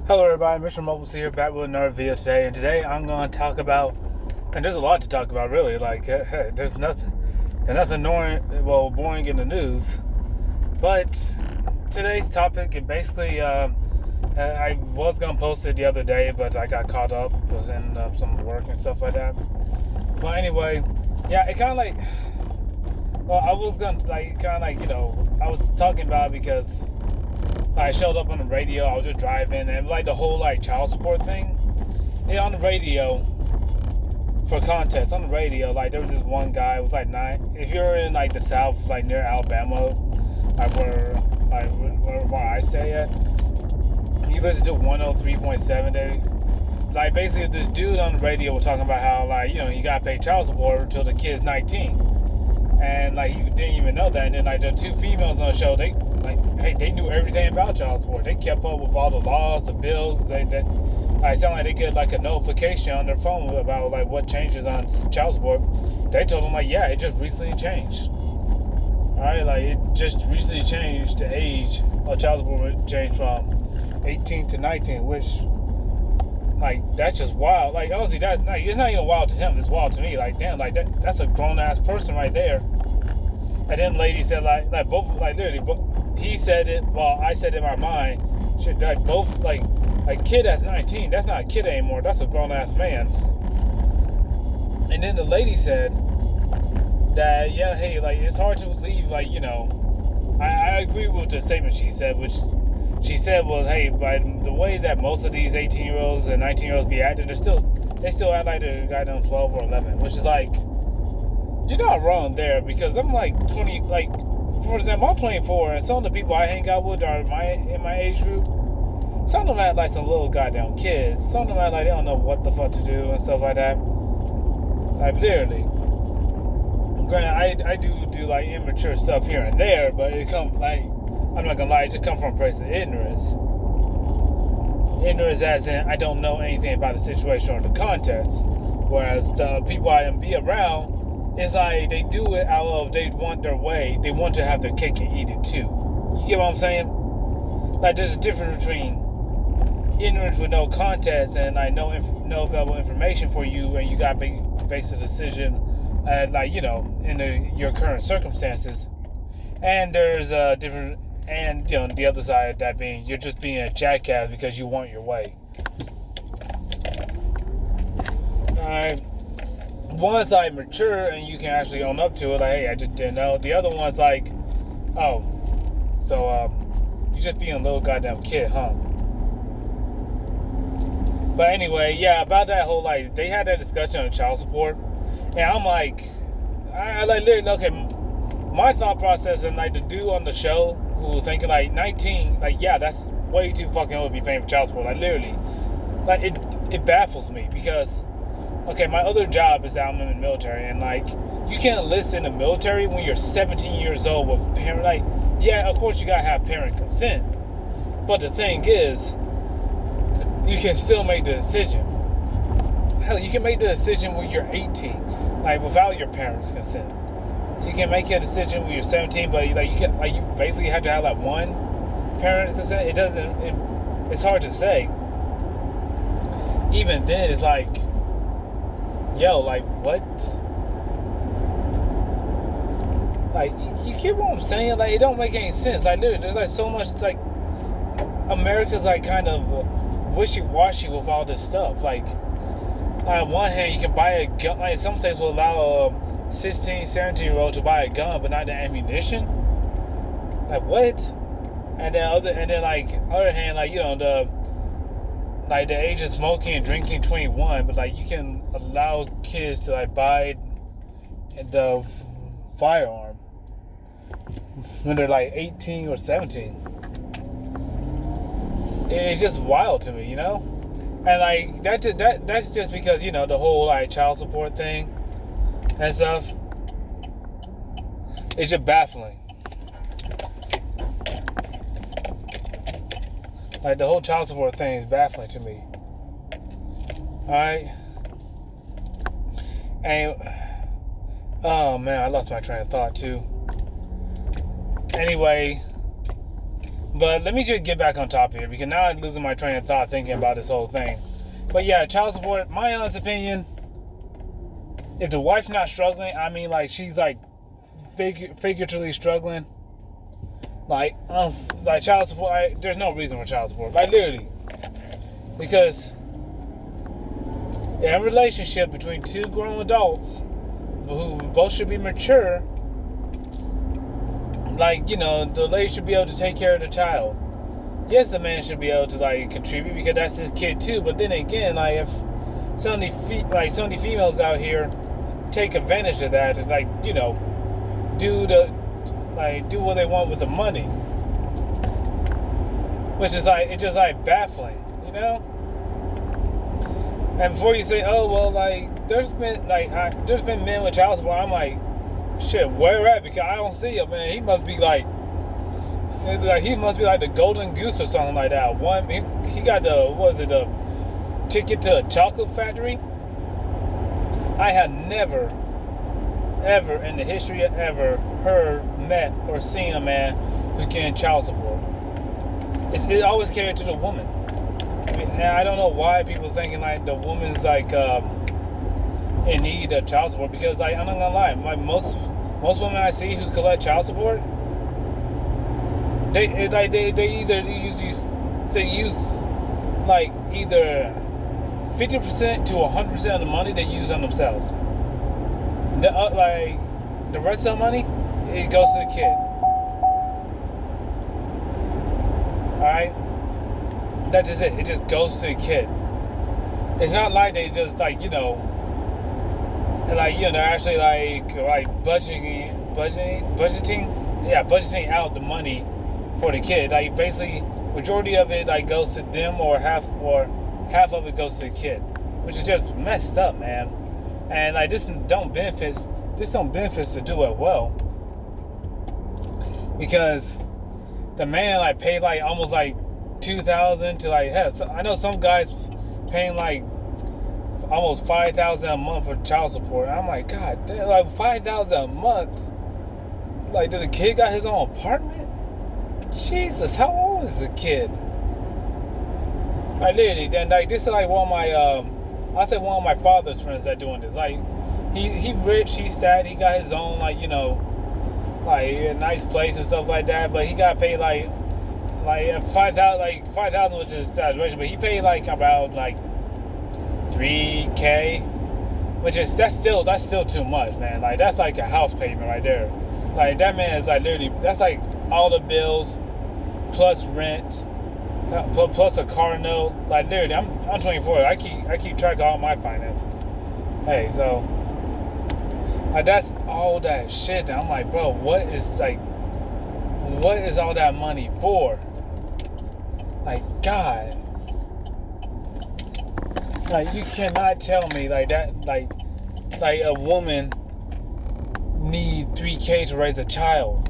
Hello everybody, Mr. Mobiles here, back with another video today, and today I'm going to talk about, and there's a lot to talk about really, like, there's nothing boring in the news, but today's topic, and basically, I was going to post it the other day, but I got caught up within some work and stuff like that, but anyway, yeah, it kind of like, well, I was going to, like, kind of like, I was talking about it because I showed up on the radio. I was just driving, and like the whole like child support thing. Yeah, on the radio for contests on the radio, like there was this one guy. It was like nine. If you're in like the South, like near Alabama, like where I stay at, he listens to 103.7 day. Like basically, this dude on the radio was talking about how like he got paid child support until the kid's 19, and like you didn't even know that. And then like the two females on the show, they knew everything about child support. They kept up with all the laws, the bills. I sound like they get like a notification on their phone about like what changes on child support. They told them like, yeah, it just recently changed. All right, like it just recently changed the age of child support changed from 18 to 19, which like that's just wild. Like honestly, that like it's not even wild to him. It's wild to me. Like damn, like that's a grown ass person right there. And then the lady said like both like literally he said it while I said it in my mind. Shit, like both like a kid that's 19, that's not a kid anymore. That's a grown ass man. And then the lady said that yeah, hey, like it's hard to believe like I agree with the statement she said, which she said was hey, by the way that most of these 18-year-olds and 19-year-olds be acting, they still act like they're goddamn 12 or 11, which is like you're not wrong there because I'm like 20, like for example, I'm 24, and some of the people I hang out with are in my age group. Some of them act like some little goddamn kids. Some of them act like they don't know what the fuck to do and stuff like that. Like literally. Granted, I do like immature stuff here and there, but it come like I'm not gonna lie, it just come from a place of ignorance. Ignorance as in I don't know anything about the situation or the context. Whereas the people I be around, it's like they do it out of they want their way. They want to have their cake and eat it too. You get what I'm saying? Like there's a difference between ignorance with no context and like no available information for you, and you got to base a decision at like in your current circumstances. And there's a different, and the other side of that being you're just being a jackass because you want your way. Alright. One's like mature and you can actually own up to it, like hey, I just didn't know. The other one's like, oh, so you just being a little goddamn kid, huh? But anyway, yeah, about that whole like they had that discussion on child support, and I'm like, I like literally okay. My thought process and like the dude on the show who was thinking like 19, like yeah, that's way too fucking old to be paying for child support. Like literally, like it baffles me because. Okay, my other job is that I'm in the military, and like you can't enlist in the military when you're 17 years old with parent. Like, yeah, of course you gotta have parent consent, but the thing is, you can still make the decision. Hell, you can make the decision when you're 18, like without your parents' consent. You can make a decision when you're 17, but like you basically have to have like one parent consent. It's hard to say. Even then, it's like. Yo, like what? Like you get what I'm saying? Like it don't make any sense. Like literally, there's like so much like America's like kind of wishy-washy with all this stuff. Like on one hand, you can buy a gun. Like some states will allow a 16, 17-year-old to buy a gun, but not the ammunition. Like what? And then like other hand, like the age of smoking and drinking 21, but like you can allow kids to like buy the firearm when they're like 18 or 17. It's just wild to me, and like that's just because the whole like child support thing and stuff. It's just baffling. Like the whole child support thing is baffling to me. Alright. And oh man, I lost my train of thought too. Anyway, But let me just get back on top here because now I'm losing my train of thought thinking about this whole thing. But yeah, child support, my honest opinion, if the wife's not struggling, I mean, like, she's like figuratively struggling, like child support, there's no reason for child support. Like, literally. Because in a relationship between two grown adults who both should be mature, like, you know, the lady should be able to take care of the child. Yes, the man should be able to, like, contribute because that's his kid too. But then again, like, if so many females out here take advantage of that and, like, you know, do what they want with the money, which is like, it's just like baffling, you know. And before you say, oh well, like, there's been men with child support, I'm like, shit, where at? Because I don't see him, man. He must be like the golden goose or something like that. He got the ticket to a chocolate factory. I have never, ever in the history of ever met or seen a man who can child support. It always carried to the woman. I mean, and I don't know why people thinking like the woman's like in need of child support, because, like, I'm not gonna lie, like most women I see who collect child support, they either use like either 50% to 100% of the money they use on themselves. The rest of the money, it goes to the kid. Alright? That's just it. It just goes to the kid. It's not like they just, like, you know, like, you know, they're actually like budgeting out the money for the kid. Like, basically, majority of it, like, goes to them, or half of it goes to the kid, which is just messed up, man. And, like, this don't benefits to do it well, because the man, like, paid like almost like $2,000 to, like, hell, so I know some guys paying like almost $5,000 a month for child support. And I'm like, God damn, like, $5,000 a month. Like, does the kid got his own apartment? Jesus, how old is the kid? Like, literally, then, like, this is like one of my father's friends that doing this. Like, he rich, he's stat, he got his own, like, you know, like, a nice place and stuff like that. But he got paid like $5,000, which is exaggeration, but he paid like about like $3,000, which is that's still too much, man. Like, that's like a house payment right there. Like, that man is like literally, that's like all the bills plus rent plus a car note. Like, literally, I'm 24. I keep track of all my finances. Hey, so like, that's all that shit. I'm like, bro, what is all that money for? Like, God, like, you cannot tell me like that, like a woman need $3,000 to raise a child.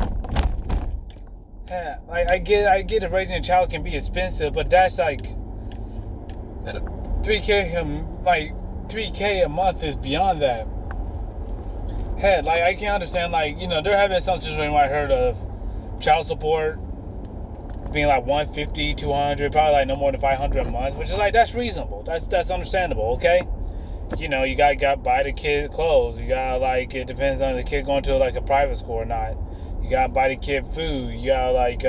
Yeah, I get that raising a child can be expensive, but that's like $3,000 a month is beyond that. Heck, like, I can understand, like, you know, there have been some situations where I heard of child support being like $150, $200, probably like no more than $500 a month, which is like, that's reasonable. That's understandable, okay? You know, you gotta buy the kid clothes. You gotta, like, it depends on the kid going to like a private school or not. You gotta buy the kid food. You gotta, like,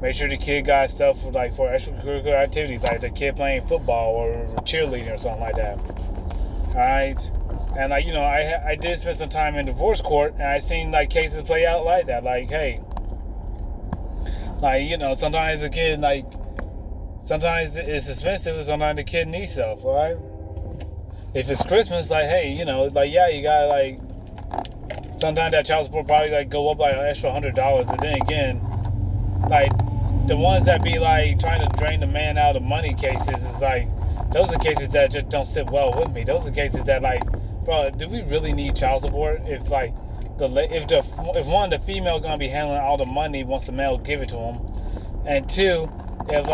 make sure the kid got stuff for extracurricular activities, like the kid playing football or cheerleading or something like that. Alright? And, like, you know, I did spend some time in divorce court, and I seen, like, cases play out like that. Like, hey, like, you know, sometimes the kid, like, sometimes it's expensive, and sometimes the kid needs stuff, right? If it's Christmas, like, hey, you know, like, yeah, you gotta, like, sometimes that child support probably, like, go up like an extra $100. But then again, like, the ones that be, like, trying to drain the man out of money cases is like, those are cases that just don't sit well with me. Those are cases that, like, bro, do we really need child support? If, like, if one, the female gonna be handling all the money once the male give it to him, and two, if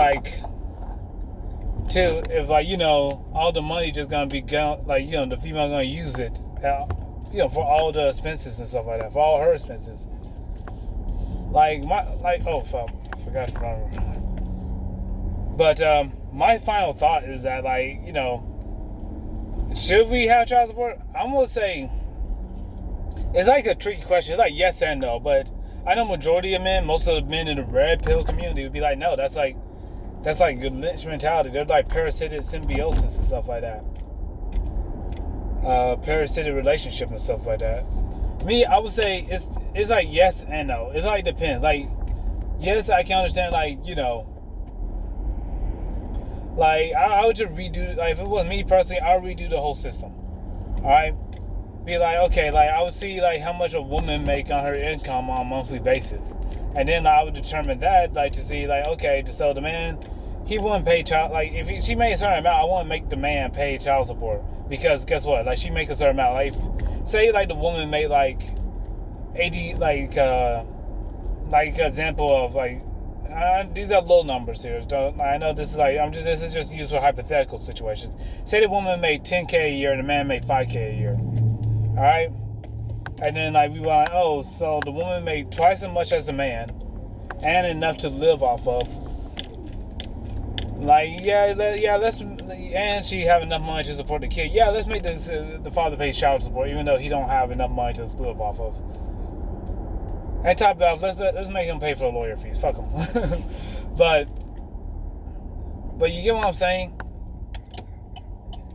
you know, all the money just gonna be gone, like, you know, the female gonna use it, you know, for all the expenses and stuff like that, for all her expenses. Oh fuck, I forgot to remember. But my final thought is that, like, should we have child support? I'm gonna say it's like a tricky question. It's like yes and no, but I know majority of men, most of the men in the red pill community would be like, no, that's like good Lynch mentality. They're like parasitic symbiosis and stuff like that. Parasitic relationship and stuff like that. Me, I would say it's like yes and no. It like depends. Like, yes, I can understand, like, like I would just redo, like, if it was me personally, I would redo the whole system. Alright? Be like, okay, like I would see like how much a woman make on her income on a monthly basis. And then I would determine that, like, to see, like, okay, so the man, he wouldn't pay child, like, if she made a certain amount, I wouldn't make the man pay child support. Because guess what? Like, she make a certain amount. Like, say like the woman made like 80, like example of like, these are low numbers here. I know this is like, this is just used for hypothetical situations. Say the woman made 10K a year and the man made 5K a year. All right, and then like we were like, oh, so the woman made twice as much as the man, and enough to live off of. Like, let's, and she have enough money to support the kid. Yeah, let's make this the father pay child support, even though he don't have enough money to live off of. And top it off, let's make him pay for the lawyer fees. Fuck him. but you get what I'm saying?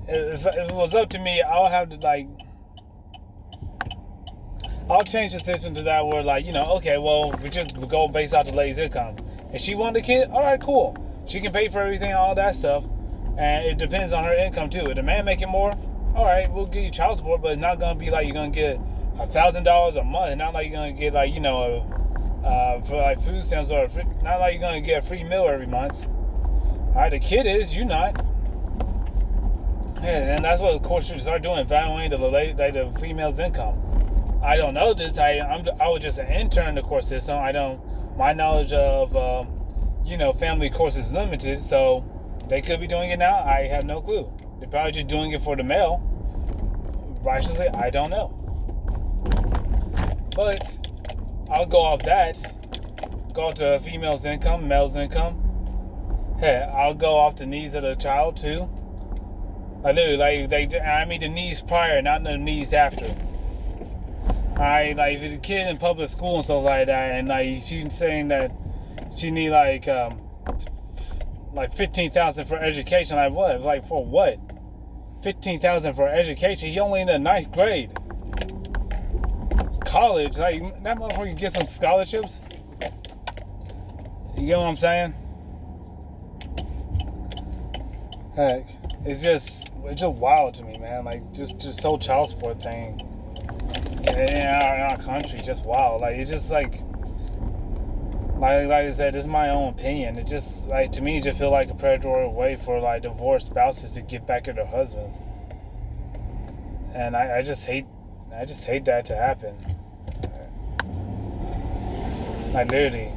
If it was up to me, I'll have to, like, I'll change the system to that where, like, okay, well, we just go based off the lady's income. If she wanted a kid, all right, cool. She can pay for everything, all that stuff, and it depends on her income too. If the man making more, all right, we'll give you child support, but it's not gonna be like you're gonna get $1,000 a month. Not like you're gonna get, like, for like food stamps, or not like you're gonna get a free meal every month. All right, the kid is, you not. Yeah, and that's what the court should start doing, evaluating the female's income. I don't know this. I was just an intern in the court system. My knowledge of family courts is limited, so they could be doing it now. I have no clue. They're probably just doing it for the male. Righteously, I don't know. But I'll go off that. Go off the female's income, male's income. Hey, I'll go off the needs of the child too. I literally, I mean the needs prior, not the needs after. Alright, like if it's a kid in public school and stuff like that, and like she's saying that she need like $15,000 for education, like what? Like for what? $15,000 for education? He only in the 9th grade. College, like that motherfucker can get some scholarships. You get what I'm saying? Heck, it's just wild to me, man. Like just whole child support thing in our country, just wild. Like it's just like I said, this is my own opinion. It just, like, to me, it just feel like a predatory way for like divorced spouses to get back at their husbands, and I just hate that to happen. Like literally,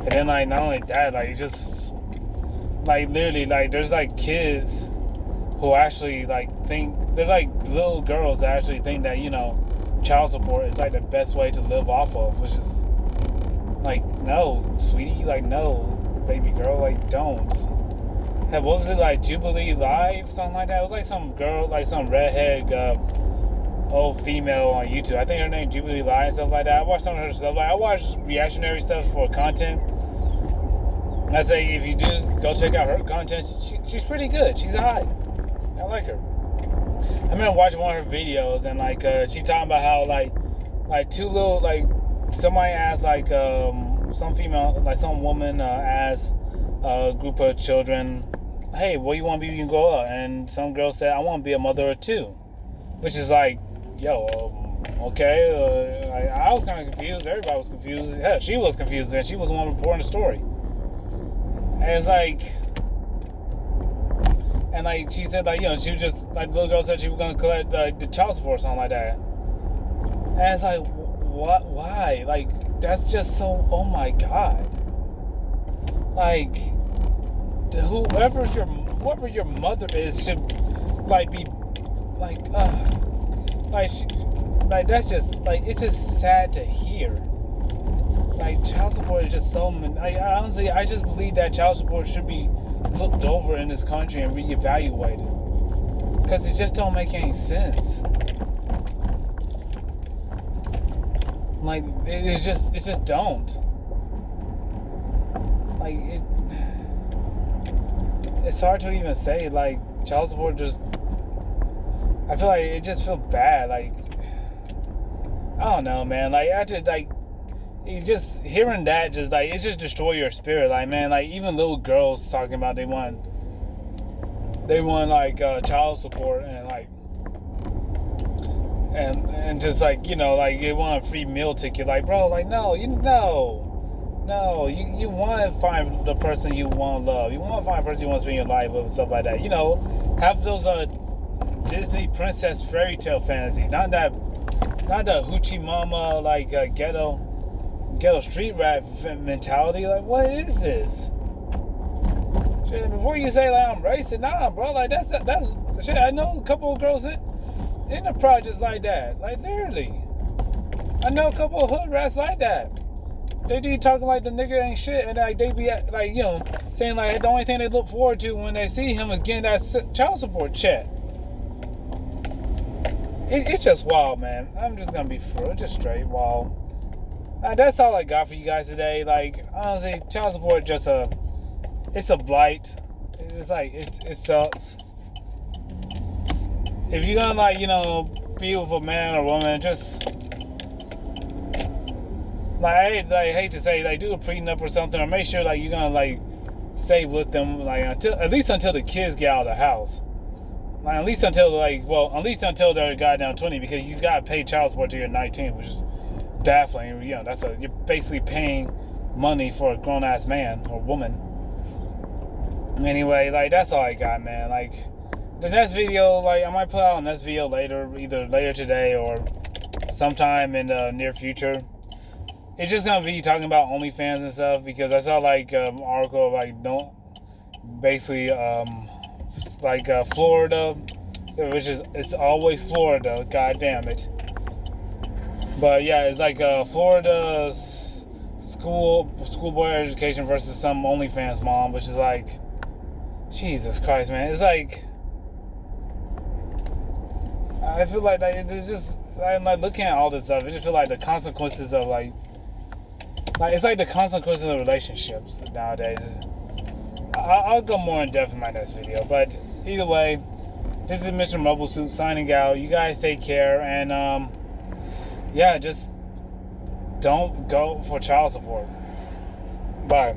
and then like not only that, like just like literally, like there's like kids who actually like think they're like little girls that actually think that child support is like the best way to live off of, which is like, no, sweetie, like no, baby girl, like don't. Hey, what was it, like Jubilee Live, something like that? It was like some girl, like some redhead old female on YouTube. I think her name Jubilee Live and stuff like that. I watched some of her stuff. Like I watch reactionary stuff for content. I say if you do, go check out her content. She's pretty good. She's alright. I like her. I remember watching one of her videos, and like she talking about how like two little, like somebody asked, like some female, like some woman asked a group of children, hey, what do you want to be when you grow up? And some girl said, I want to be a mother of two. Which is like, yo, okay. I was kind of confused. Everybody was confused. Hell, she was confused, and she was the one reporting the story. And it's like, and like she said, like, she was just, like, the little girl said she was going to collect the child support or something like that. And it's like, what? Why? Like, that's just so, oh my God. Like, whoever your mother is should, like, be, like, that's just, like, it's just sad to hear. like child support is just so. Honestly, I just believe that child support should be looked over in this country and reevaluated, because it just don't make any sense. Like it just don't. Like it's hard to even say. Like child support just. I feel like it just feels bad. Like I don't know, man. Like after like. You just hearing that just like it just destroy your spirit. Like man, like even little girls talking about they want like child support and like and just like like they want a free meal ticket. Like bro, like no, you want to find the person you want to love. You want to find a person you want to spend your life with and stuff like that. Have those Disney princess fairy tale fantasy, not the hoochie mama like ghetto street rap mentality. Like what is this shit? Before you say like I'm racist, nah bro, like that's shit. I know a couple of girls in the projects like that, like literally. I know a couple of hood rats like that. They be talking like the nigga ain't shit, and like they be like saying like the only thing they look forward to when they see him is getting that child support check. It's just wild, man. I'm just gonna be for just straight wild. That's all I got for you guys today. Like honestly, child support just it's a blight. It's like it sucks. If you're gonna like be with a man or woman, just like I hate to say like do a prenup or something, or make sure like you're gonna like stay with them like at least until the kids get out of the house. Like at least until they're goddamn 20, because you gotta pay child support till you're 19, which is baffling. You're basically paying money for a grown ass man or woman. Anyway, like that's all I got, man. Like the next video, like I might put out a next video later, either later today or sometime in the near future. It's just gonna be talking about OnlyFans and stuff, because I saw like an article like Florida, which is it's always Florida. God damn it. But yeah, it's like Florida's schoolboy education versus some OnlyFans mom, which is like, Jesus Christ, man. It's like, I feel like it's just, I'm like looking at all this stuff, I just feel like the consequences of like it's like the consequences of relationships nowadays. I'll go more in depth in my next video, but either way, this is Mr. Mobile Suit signing out. You guys take care, and yeah, just don't go for child support. Bye.